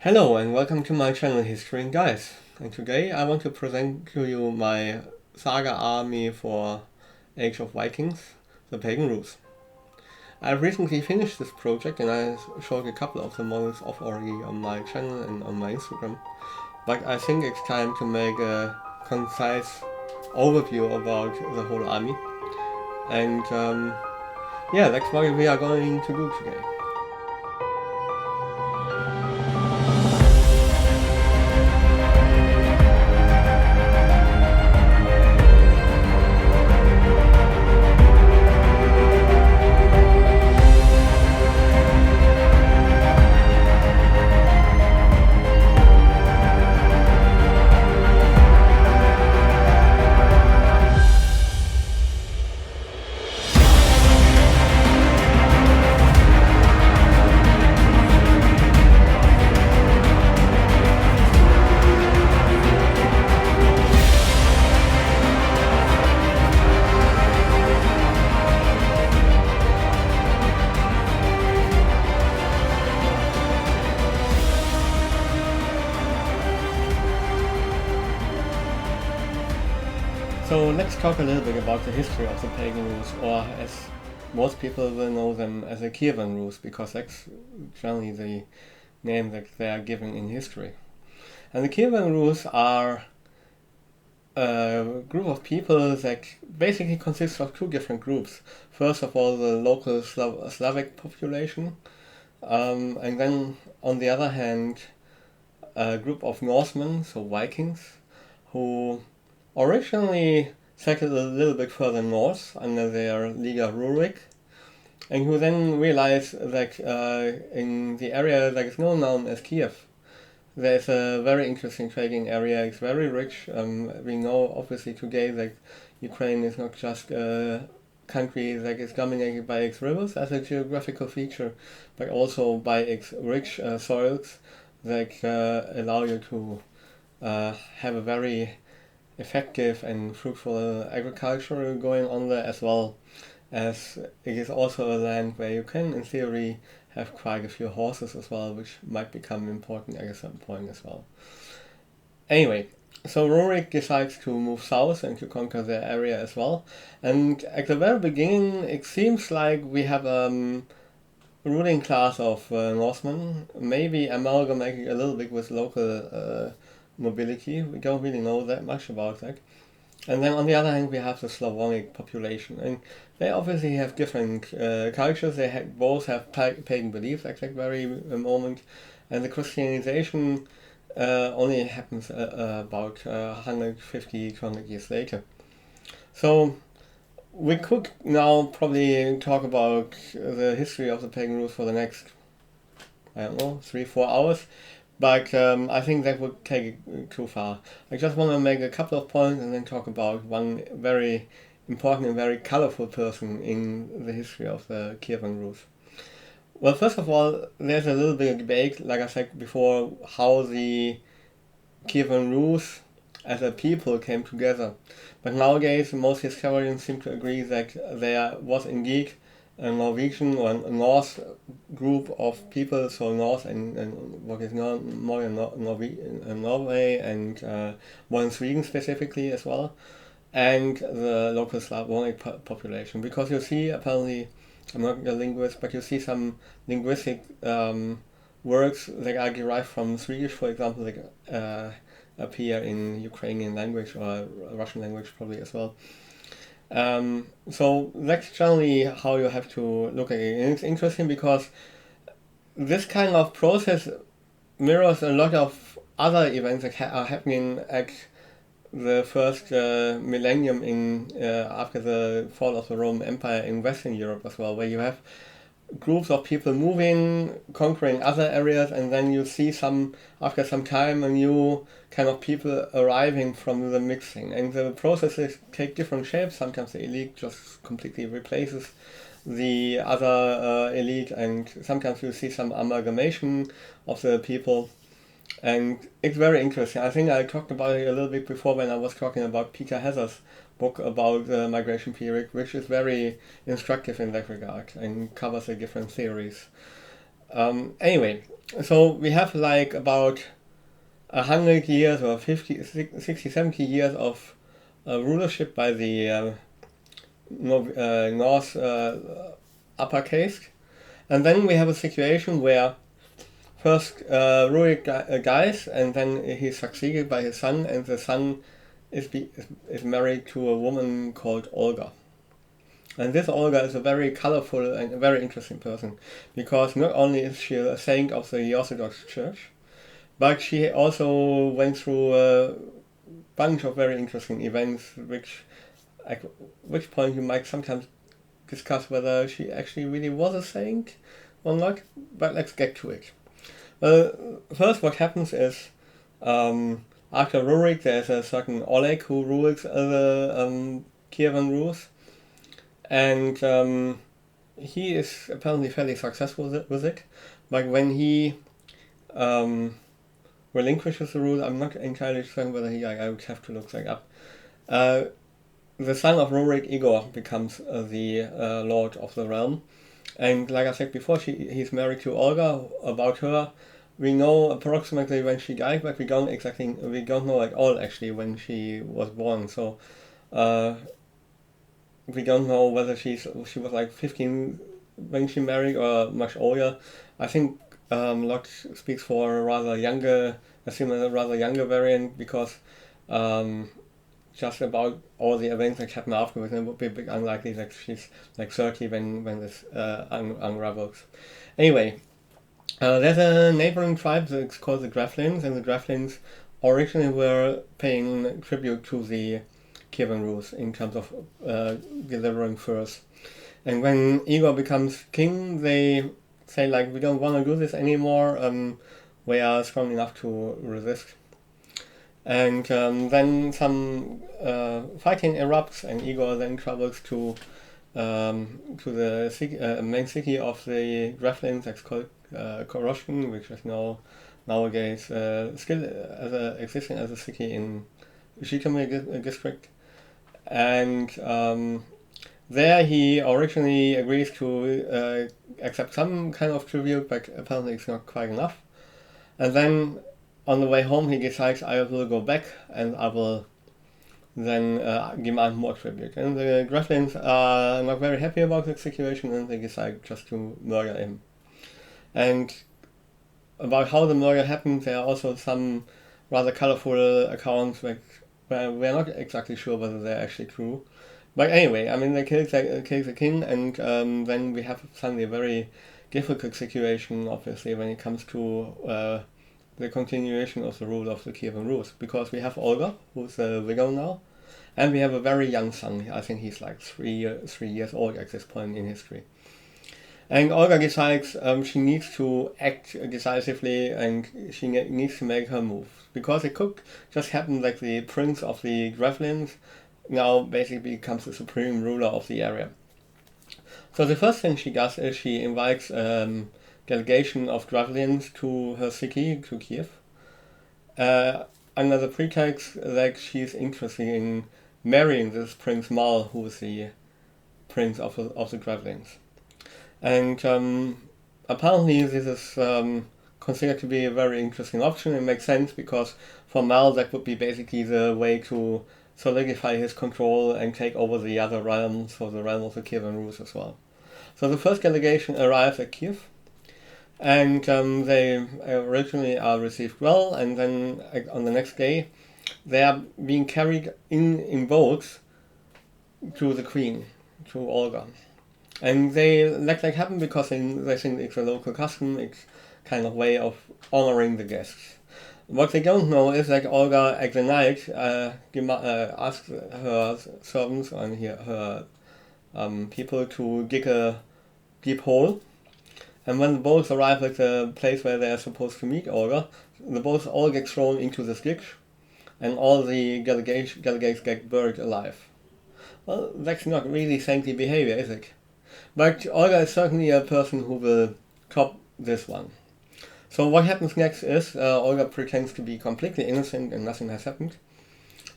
Hello and welcome to my channel History and Guys. And today I want to present to you my Saga army for Age of Vikings, the Pagan Rus. I've recently finished this project and I showed a couple of the models off already on my channel and on my Instagram. But I think it's time to make a concise overview about the whole army. And yeah, that's what we are going to do today. So let's talk a little bit about the history of the Pagan Rus, or as most people will know them as the Kievan Rus, because that's generally the name that they are given in history. And the Kievan Rus are a group of people that basically consists of two different groups. First of all, the local Slavic population, and then on the other hand, a group of Norsemen, so Vikings, who originally settled a little bit further north under their leader Rurik, and who then realized that in the area that is known as Kyiv, there's a very interesting trading area. It's very rich. We know obviously today that Ukraine is not just a country that is dominated by its rivers as a geographical feature, but also by its rich soils that allow you to have a very effective and fruitful agriculture going on there, as well as it is also a land where you can in theory have quite a few horses as well, which might become important at a certain point as well. Anyway, so Rurik decides to move south and to conquer their area as well, and at the very beginning it seems like we have a ruling class of Norsemen, maybe amalgamated a little bit with local nobility. We don't really know that much about that. And then on the other hand we have the Slavonic population, and they obviously have different cultures. They both have pagan beliefs at that very moment, and the Christianization only happens about 150, 200 years later. So we could now probably talk about the history of the Pagan Rus for the next, I don't know, 3-4 hours. But I think that would take it too far. I just want to make a couple of points and then talk about one very important and very colorful person in the history of the Kievan Rus. Well, first of all, there's a little bit of debate, like I said before, how the Kievan Rus as a people came together. But nowadays, most historians seem to agree that there was indeed a Norwegian or a Norse group of people, so Norse and what is known more in Norway and modern Sweden specifically as well, and the local Slavonic population. Because you see, apparently, I'm not a linguist, but you see some linguistic words that are derived from Swedish, for example, that appear in Ukrainian language or Russian language probably as well. So that's generally how you have to look at it. And it's interesting because this kind of process mirrors a lot of other events that are happening at the first millennium in after the fall of the Roman Empire in Western Europe as well, where you have groups of people moving, conquering other areas, and then you see after some time a new kind of people arriving from the mixing. And the processes take different shapes. Sometimes the elite just completely replaces the other elite, and sometimes you see some amalgamation of the people. And it's very interesting. I think I talked about it a little bit before when I was talking about Peter Heather's book about the migration period, which is very instructive in that regard and covers the different theories. Anyway, So we have like about 100 years or 50, 60, 70 years of rulership by the North upper caste. And then we have a situation where first Rurik dies, and then he's succeeded by his son, and the son is married to a woman called Olga. And this Olga is a very colorful and a very interesting person, because not only is she a saint of the Orthodox Church, but she also went through a bunch of very interesting events, at which point you might sometimes discuss whether she actually really was a saint or not, but let's get to it. Well, first what happens is, after Rurik there's a certain Oleg who rules the Kievan Rus, and he is apparently fairly successful with it, but when he relinquishes the rule, I'm not entirely certain whether I would have to look that up. The son of Rurik, Igor, becomes the lord of the realm. And like I said before, he's married to Olga. About her, we know approximately when she died, but we don't know at all actually when she was born. So we don't know whether she was like 15 when she married or much older. I think Locke speaks for a rather younger variant, because just about all the events that happen afterwards, it would be a bit unlikely that she's like 30 when this unravels. Anyway, there's a neighboring tribe that's called the Graflins, and the Graflins originally were paying tribute to the Kievan Rus in terms of delivering furs. And when Igor becomes king, they say like, we don't want to do this anymore, we are strong enough to resist. And then some fighting erupts, and Igor then travels to the main city of the Graflins, that's called Koroshin, which is nowadays still existing as a city in Zhytomyr district. And there he originally agrees to accept some kind of tribute, but apparently it's not quite enough. And then on the way home he decides, I will go back and I will then demand more tribute. And the Graflins are not very happy about the situation, and they decide just to murder him. And about how the murder happened, there are also some rather colorful accounts where we're not exactly sure whether they're actually true. But anyway, I mean, they kill the king, and then we have suddenly a very difficult situation, obviously, when it comes to the continuation of the rule of the Kievan Rus, because we have Olga, who's a widow now, and we have a very young son. I think he's like 3 years old at this point in history. And Olga decides she needs to act decisively, and she needs to make her move, because it could just happen that the prince of the Graflins now basically becomes the supreme ruler of the area. So the first thing she does is she invites delegation of Graflins to her city, to Kyiv, under the pretext that she's interested in marrying this Prince Mal, who is the prince of the Graflins. And apparently this is considered to be a very interesting option. It makes sense, because for Mal that would be basically the way to solidify his control and take over the other realms, so the realm of the Kievan Rus as well. So the first delegation arrives at Kyiv, and they originally are received well, and then on the next day they are being carried in boats to the queen, to Olga. And they let that happen because they think it's a local custom, it's kind of way of honoring the guests. What they don't know is that Olga at the night asks her servants and her people to dig a deep hole. And when the boats arrive at the place where they are supposed to meet Olga, the boats all get thrown into this ditch, and all the delegates get buried alive. Well, that's not really saintly behavior, is it? But Olga is certainly a person who will top this one. So what happens next is Olga pretends to be completely innocent and nothing has happened.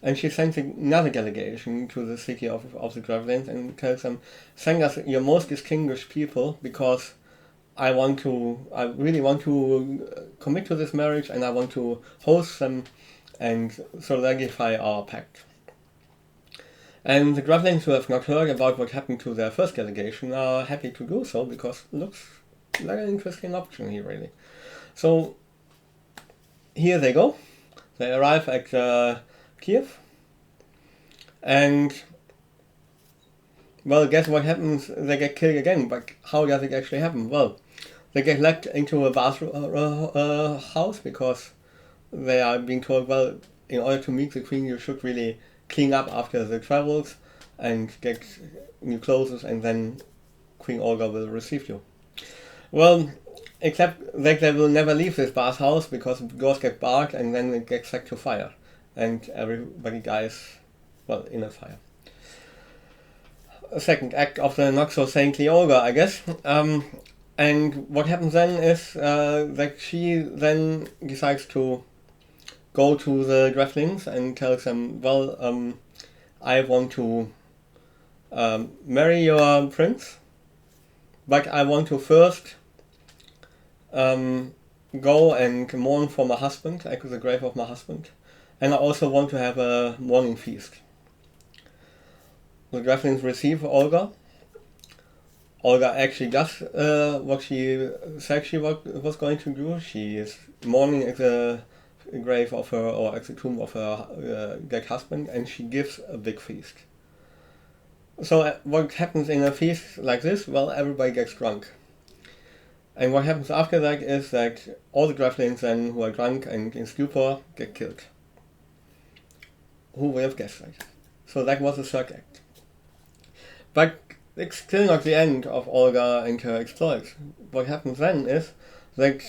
And she sends another delegation to the city of the Graflins and tells them, send us your most distinguished people, because I really want to commit to this marriage, and I want to host them and solidify our pact. And the Graflings, who have not heard about what happened to their first delegation, are happy to do so, because it looks like an interesting option here, really. So here they go. They arrive at Kyiv, and well, guess what happens? They get killed again. But how does it actually happen? Well, they get led into a bathroom house, because they are being told, well, in order to meet the queen, you should really clean up after the travels and get new clothes, and then Queen Olga will receive you. Well, except that they will never leave this bathhouse, because the doors get barred and then it gets set to fire, and everybody dies, well, in a fire. A second act of the not so saintly Olga, I guess. And what happens then is that she then decides to go to the Graflings and tells them, well, I want to marry your prince, but I want to first go and mourn for my husband, at the grave of my husband, and I also want to have a mourning feast. The Graflings receive Olga. Olga actually does what she said she was going to do. She is mourning at the grave of her, or at the tomb of her dead husband, and she gives a big feast. So what happens in a feast like this? Well, everybody gets drunk. And what happens after that is that all the Graflings then, who are drunk and in stupor, get killed. Who would have guessed that? So that was the third act. But it's still not the end of Olga and her exploits. What happens then is that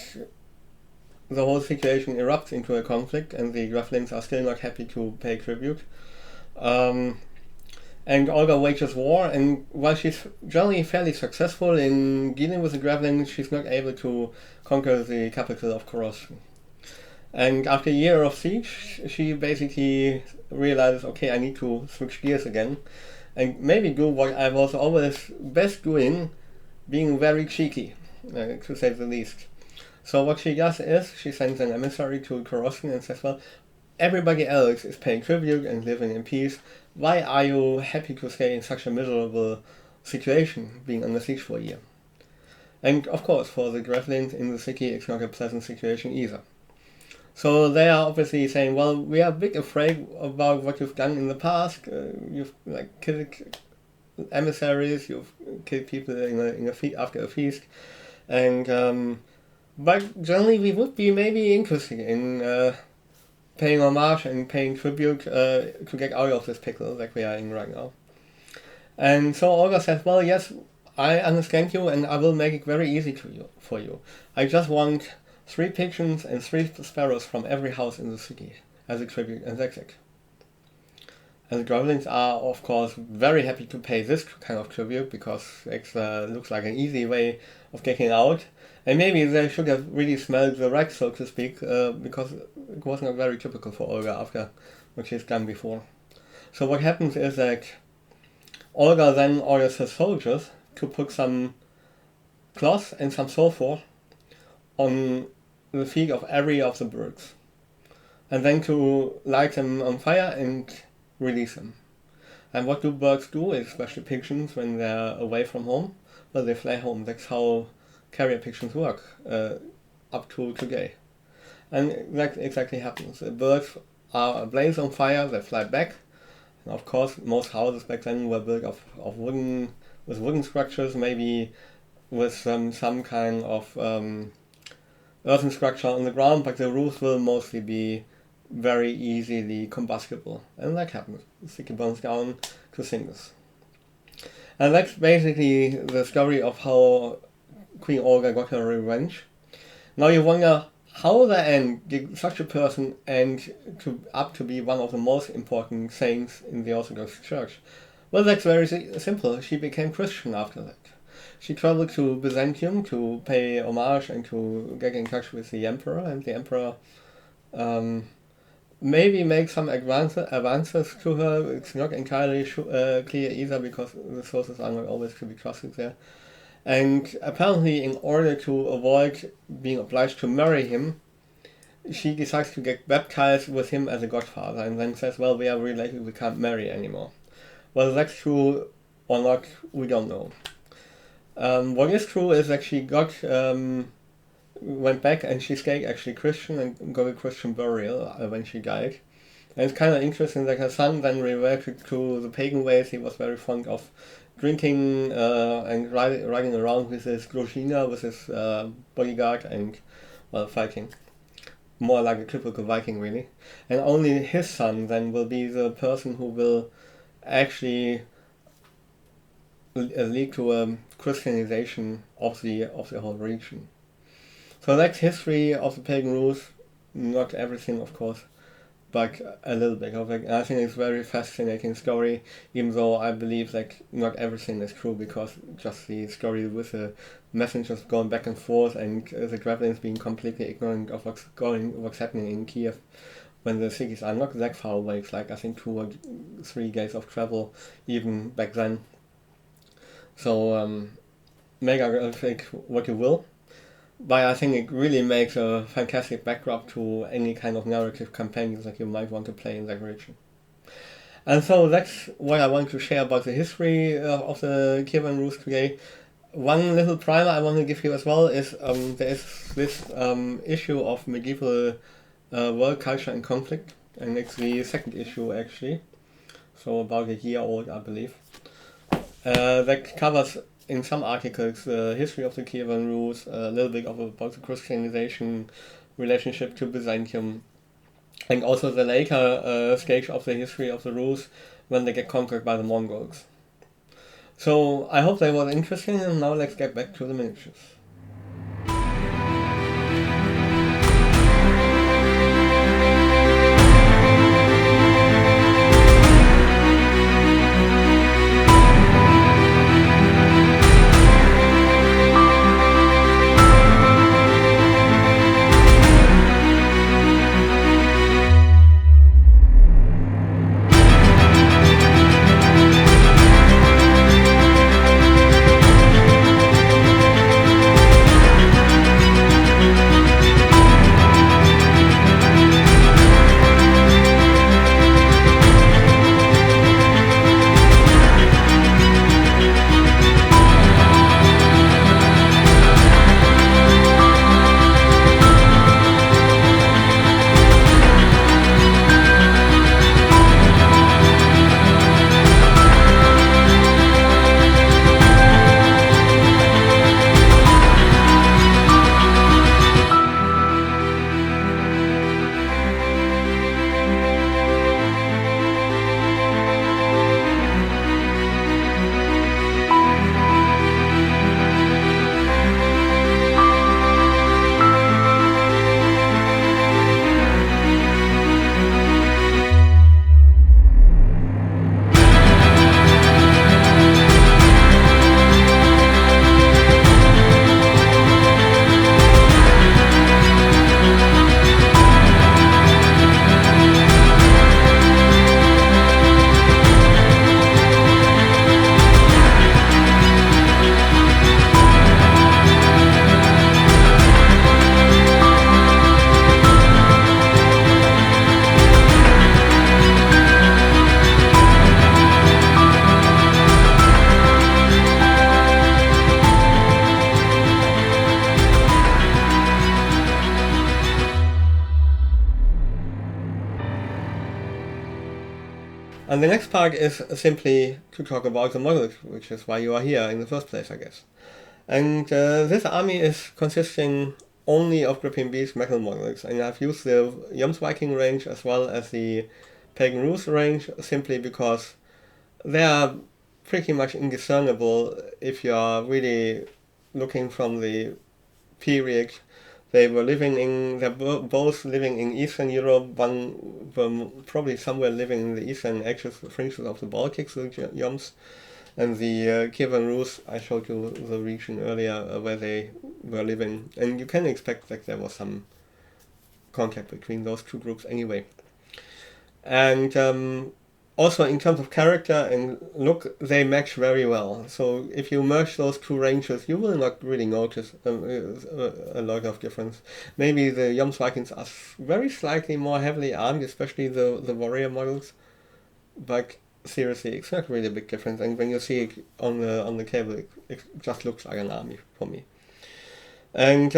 the whole situation erupts into a conflict, and the Graflings are still not happy to pay tribute. And Olga wages war, and while she's generally fairly successful in dealing with the Graflings, she's not able to conquer the capital of Korosten. And after a year of siege, she basically realizes, okay, I need to switch gears again, and maybe do what I was always best doing, being very cheeky, to say the least. So what she does is, she sends an emissary to Korosten and says, well, everybody else is paying tribute and living in peace. Why are you happy to stay in such a miserable situation, being under siege for a year? And of course, for the Graflings in the city, it's not a pleasant situation either. So they are obviously saying, well, we are a bit afraid about what you've done in the past. You've killed emissaries, you've killed people after a feast, and but generally we would be maybe interested in paying homage and paying tribute to get out of this pickle that we are in right now. And so Olga says, well, yes, I understand you, and I will make it very easy for you. I just want 3 pigeons and 3 sparrows from every house in the city as a tribute, and that's it. And the Graflings are, of course, very happy to pay this kind of tribute, because it looks like an easy way of getting out. And maybe they should have really smelled the rat, so to speak, because it was not very typical for Olga after what she's done before. So what happens is that Olga then orders her soldiers to put some cloth and some sulfur on the feet of every of the birds, and then to light them on fire and release them. And what do birds do, especially pigeons, when they're away from home? Well, they fly home. That's how carrier pigeons work, up to today. And that exactly happens. The birds are ablaze on fire, they fly back. And of course, most houses back then were built of wooden structures, maybe with some kind of earthen structure on the ground, but the roofs will mostly be very easily combustible. And that happens. The city burns down to cinders. And that's basically the story of how Queen Olga got her revenge. Now you wonder, how the end did such a person end up to be one of the most important saints in the Orthodox Church? Well, that's very simple. She became Christian after that. She traveled to Byzantium to pay homage and to get in touch with the emperor, and the emperor maybe make some advances to her. It's not entirely clear either, because the sources are not always to be trusted there. And apparently, in order to avoid being obliged to marry him, she decides to get baptized with him as a godfather, and then says, well, we are related, we can't marry anymore. Whether that's true or not, we don't know. What is true is that she went back and she stayed actually Christian and got a Christian burial when she died. And it's kind of interesting that her son then reverted to the pagan ways. He was very fond of drinking and riding around with his Grozina, with his bodyguard, and, well, fighting. More like a typical Viking, really. And only his son then will be the person who will actually lead to a Christianization of the whole region. So that's history of the Pagan Rus. Not everything, of course, but a little bit of it. And I think it's a very fascinating story, even though I believe that not everything is true, because just the story with the messengers going back and forth and the Gremlins being completely ignorant of what's happening in Kiev when the cities are not that far away. It's like, I think, 2 or 3 days of travel even back then. So make of it what you will. But I think it really makes a fantastic backdrop to any kind of narrative campaigns that you might want to play in that region. And so that's what I want to share about the history of the Kievan Rus today. One little primer I want to give you as well is there is this issue of medieval world culture and conflict, and it's the second issue actually, so about a year old, I believe, that covers in some articles the history of the Kievan Rus, a little bit about the Christianization relationship to Byzantium, and also the later stage of the history of the Rus when they get conquered by the Mongols. So I hope that was interesting, and now let's get back to the miniatures. And the next part is simply to talk about the models, which is why you are here in the first place, I guess. And this army is consisting only of Gripping Beast metal models, and I've used the Jomsviking range as well as the Pagan Rus range simply because they are pretty much indiscernible if you are really looking from the period they were living in. They're both living in Eastern Europe. One probably somewhere living in the eastern edges, fringes of the Baltics, the Joms. And the Kievan Rus, I showed you the region earlier where they were living. And you can expect that there was some contact between those two groups anyway. And also in terms of character and look, they match very well. So if you merge those two ranges, you will not really notice a lot of difference. Maybe the Yom's Vikings are very slightly more heavily armed, especially the warrior models, but seriously, it's not really a big difference. And when you see it on the cable, it just looks like an army for me. And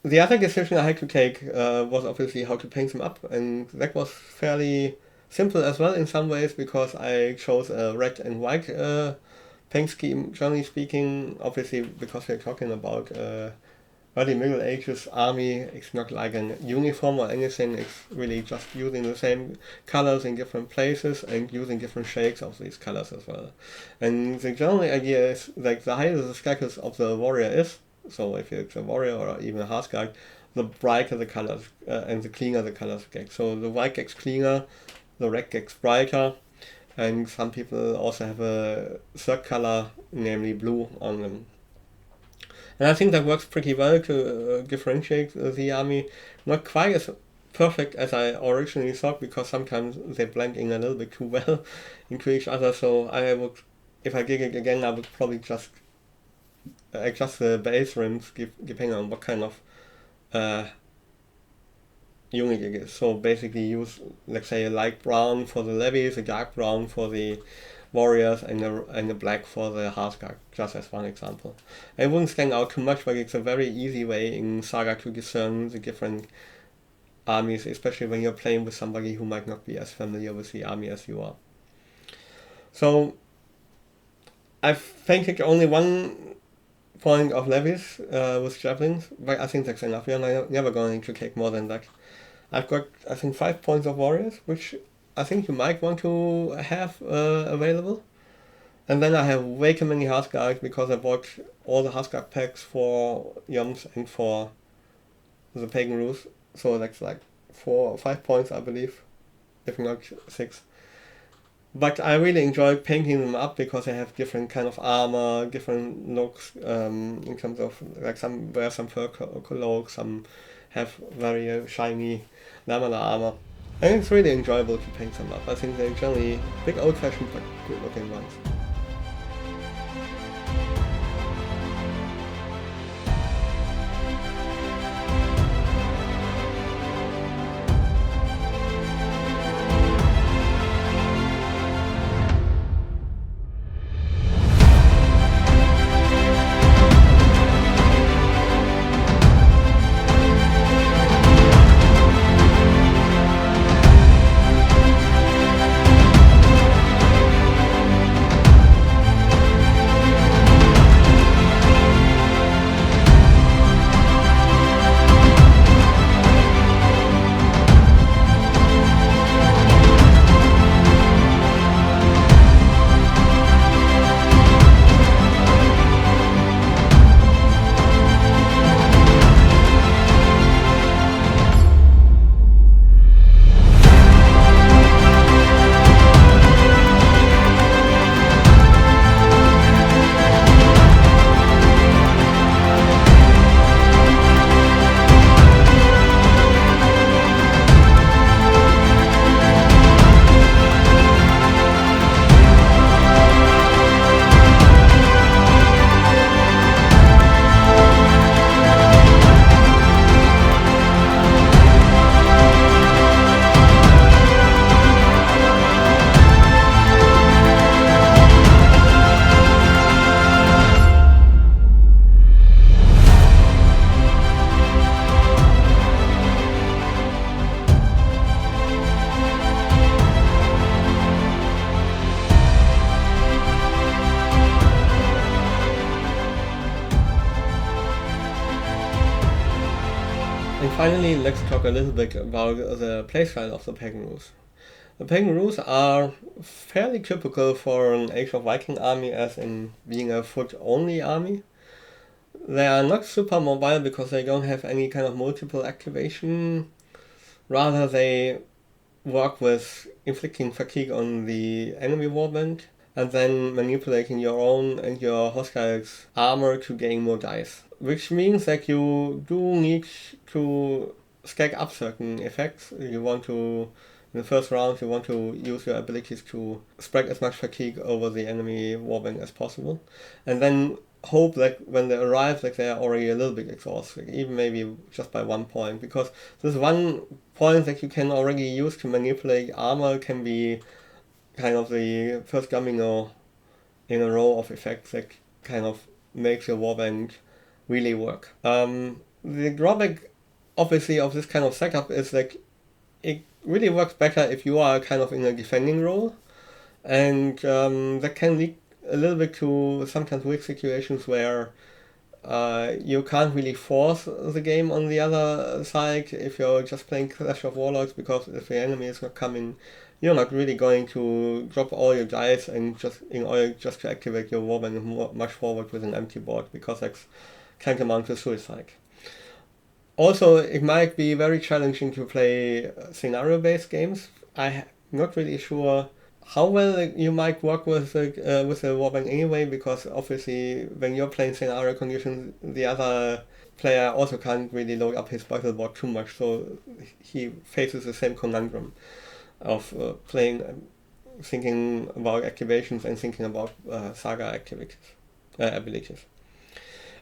the other decision I had to take was obviously how to paint them up, and that was fairly simple as well in some ways, because I chose a red and white paint scheme, generally speaking. Obviously, because we're talking about early Middle Ages army, it's not like an uniform or anything, it's really just using the same colors in different places and using different shades of these colors as well. And the general idea is that the higher the status of the warrior is, so if it's a warrior or even a Hardguard, the brighter the colors and the cleaner the colors get. So the white gets cleaner, the red gets brighter, and some people also have a third color, namely blue, on them. And I think that works pretty well to differentiate the army. Not quite as perfect as I originally thought, because sometimes they blend in a little bit too well into each other. So I would, if I did it again, I would probably just adjust the base rims depending on what kind of unit it is. So basically use, let's say, a light brown for the levies, a dark brown for the warriors, and a black for the Hardguard, just as one example. It wouldn't stand out too much, but it's a very easy way in Saga to discern the different armies, especially when you're playing with somebody who might not be as familiar with the army as you are. So I've painted only one point of levies with javelins, but I think that's enough. We're never going to take more than that. I've got, I think, 5 points of warriors, which I think you might want to have available. And then I have way too many Hardguards, because I bought all the Hardguard packs for Yoms and for the Pagan Rus. So that's like 4 or 5 points, I believe, if not 6. But I really enjoy painting them up, because they have different kind of armor, different looks, in terms of, like, some wear some fur cloaks, some have very shiny lamellar armor. And it's really enjoyable to paint them up. I think they're generally big old-fashioned but good-looking ones. Finally, let's talk a little bit about the playstyle of the Pagan Rus. The Pagan Rus are fairly typical for an Age of Viking army, as in being a foot-only army. They are not super mobile because they don't have any kind of multiple activation. Rather, they work with inflicting fatigue on the enemy warband and then manipulating your own and your hostile's armor to gain more dice. Which means that you do need to stack up certain effects. You want to In the first round, you want to use your abilities to spread as much fatigue over the enemy warband as possible, and then hope that when they arrive, that they are already a little bit exhausted, even maybe just by 1 point, because this 1 point that you can already use to manipulate armor can be kind of the first domino in a row of effects that kind of makes your warband really work. The drawback, obviously, of this kind of setup is that it really works better if you are kind of in a defending role, and that can lead a little bit to sometimes weak situations where you can't really force the game on the other side if you're just playing Clash of Warlords, because if the enemy is not coming, you're not really going to drop all your dice and just in order just to activate your warband and much forward with an empty board, because that's tantamount to suicide. Also, it might be very challenging to play scenario-based games. I'm not really sure how well you might work with the warband anyway, because obviously when you're playing scenario conditions, the other player also can't really load up his battle board too much, so he faces the same conundrum of playing, thinking about activations and thinking about Saga abilities.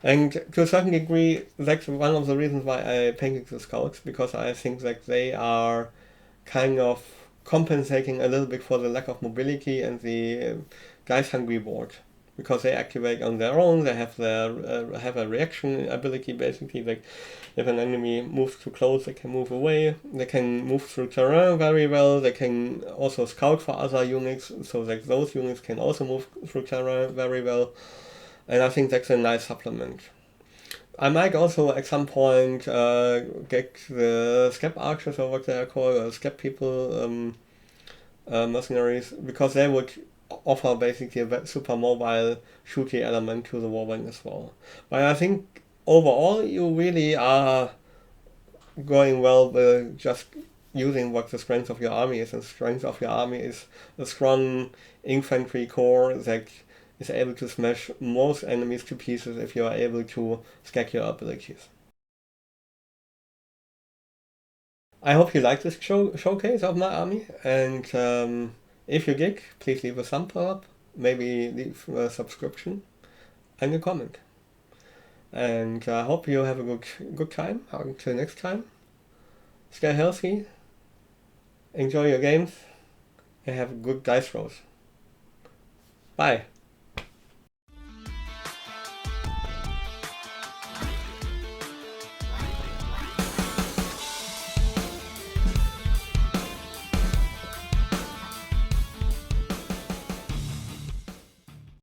And to a certain degree, that's one of the reasons why I painted the scouts, because I think that they are kind of compensating a little bit for the lack of mobility and the dice hungry board, because they activate on their own. They have have a reaction ability, basically. Like if an enemy moves too close, they can move away. They can move through terrain very well. They can also scout for other units, so that those units can also move through terrain very well. And I think that's a nice supplement. I might also at some point get the Skep archers, or what they are called, Skep people, mercenaries, because they would offer basically a super mobile shooty element to the warband as well. But I think overall you really are going well with just using what the strength of your army is, and the strength of your army is a strong infantry core that is able to smash most enemies to pieces if you are able to stack your abilities. I hope you like this showcase of my army, and if you did, please leave a thumb up, maybe leave a subscription and a comment. And I hope you have a good time. Until next time, stay healthy, enjoy your games, and have good dice rolls. Bye.